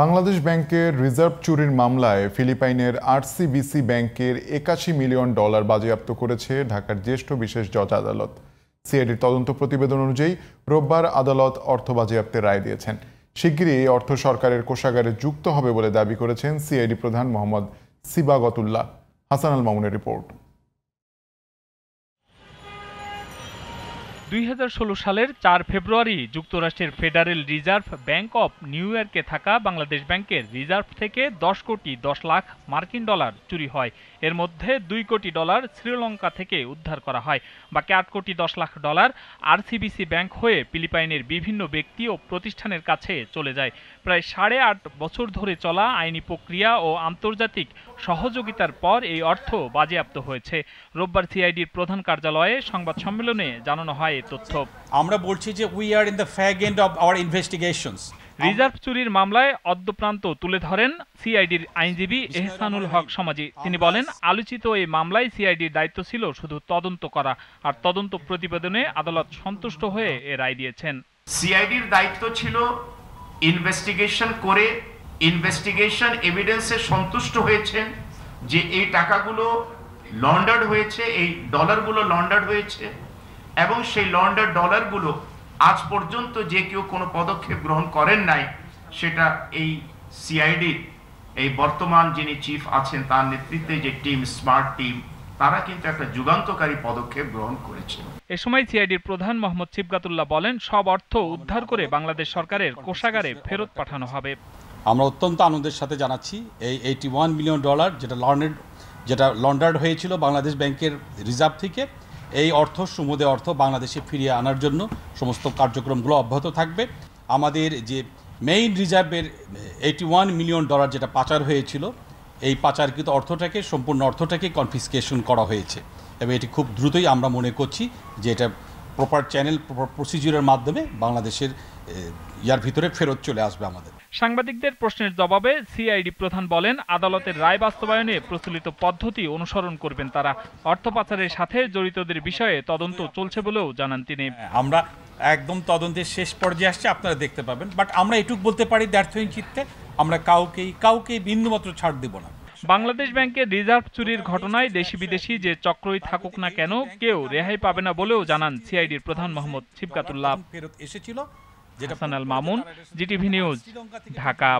বাংলাদেশ ব্যাংকের রিজার্ভ চুরির মামলায় ফিলিপাইনের আরসিবিসি ব্যাংকের $81 মিলিয়ন বাজেয়াপ্ত করেছে ঢাকার জ্যেষ্ঠ বিশেষ জজ আদালত। সিআইডির তদন্ত প্রতিবেদন অনুযায়ী রোববার আদালত অর্থ বাজেয়াপ্তের রায় দিয়েছেন। শিগগিরই এই অর্থ সরকারের কোষাগারে যুক্ত হবে বলে দাবি করেছেন সিআইডি প্রধান মোহাম্মদ সিবাগতুল্লাহ। হাসান আল মামুনের রিপোর্ট। 2016 সালের 4 ফেব্রুয়ারি যুক্তরাষ্ট্রের federal reserve bank of new ইয়র্কে থাকা বাংলাদেশ ব্যাংকের রিজার্ভ থেকে 10 কোটি 10 লাখ মার্কিন ডলার চুরি হয়। এর মধ্যে 2 কোটি ডলার শ্রীলঙ্কা থেকে উদ্ধার করা হয়। বাকি 8 কোটি 10 লাখ ডলার আরসিবিসি ব্যাংক হয়ে ফিলিপাইনের বিভিন্ন ব্যক্তি ও প্রতিষ্ঠানের কাছে চলে যায়। প্রায় 8.5 বছর ধরে চলা আইনি প্রক্রিয়া ও আন্তর্জাতিক সহযোগিতার পর এই অর্থ বাজেয়াপ্ত হয়েছে। রোববার সিআইডির প্রধান কার্যালয়ে সংবাদ সম্মেলনে জানানো হয় তথ্য। আমরা বলছি যে we are in the fag end of our investigations. Reserve চুরির মামলায় অদ্যপ্রান্ত তুলে ধরেন সিআইডির আইনজীবী এহসানুল হক সমাজি। তিনি বলেন, আলোচিত এই মামলায় সিআইডির দায়িত্ব ছিল শুধু তদন্ত করা, আর তদন্ত প্রতিবেদনে আদালত সন্তুষ্ট হয়ে এ রায় দিয়েছেন। সিআইডির দায়িত্ব ছিল ইনভেস্টিগেশন করে ইনভেস্টিগেশন এভিডেন্সে সন্তুষ্ট হয়েছেন যে এই টাকাগুলো লন্ডার্ড হয়েছে, এই ডলারগুলো লন্ডার্ড হয়েছে, এবং সেই লন্ডার ডলারগুলো আজ পর্যন্ত যে কেউ কোনো পদক্ষেপ গ্রহণ করেন নাই, সেটা এই সিআইডির এই বর্তমান যিনি চিফ আছেন তার নেতৃত্বে যে টিম, স্মার্ট টিম, তারা কিন্তু একটা যুগান্তকারী পদক্ষেপ গ্রহণ করেছে। এ সময় সিআইডির প্রধান মোহাম্মদ সিবগাতুল্লাহ বলেন, সব অর্থ উদ্ধার করে বাংলাদেশ সরকারের কোষাগারে ফেরত পাঠানো হবে। আমরা অত্যন্ত আনন্দের সাথে জানাচ্ছি এই $81 মিলিয়ন যেটা লন্ডার্ড হয়েছিল বাংলাদেশ ব্যাংকের রিজার্ভ থেকে, এই অর্থ সমুদয় অর্থ বাংলাদেশে ফিরিয়ে আনার জন্য সমস্ত কার্যক্রমগুলো অব্যাহত থাকবে। আমাদের যে মেইন রিজার্ভের $81 মিলিয়ন যেটা পাচার হয়েছিল, এই পাচারকৃত অর্থটাকে সম্পূর্ণ অর্থটাকে কনফিসকেশন করা হয়েছে, এবং এটি খুব দ্রুতই আমরা মনে করছি যে এটা প্রপার চ্যানেল, প্রপার প্রসিজিউরের মাধ্যমে বাংলাদেশের ইয়ার ভিতরে ফেরত চলে আসবে আমাদের। সাংবাদিকদের প্রশ্নের জবাবে সিআইডি প্রধান বলেন, আদালতের রায় বাস্তবায়নে প্রচলিত পদ্ধতি অনুসরণ করবেন তারা। অর্থ পাচারের সাথে জড়িতদের বিষয়ে তদন্ত চলছে বলেও জানান তিনি। আমরা একদম তদন্তের শেষ পর্যায়ে আসছে, আপনারা দেখতে পাবেন। বাট আমরা এটুকু বলতে পারি দ্ব্যর্থহীন চিত্তে, আমরা কাউকেই বিন্দুমাত্র ছাড় দেব না। বাংলাদেশ ব্যাংকের রিজার্ভ চুরির ঘটনায় দেশি বিদেশি যে চক্রই থাকুক না কেন, কেউ রেহাই পাবে না বলেও জানান সিআইডির প্রধান মোহাম্মদ সিবগাতুল্লাহ। ফেরত এসেছিল। Hasan Al Mamun, GTV news, Dhaka.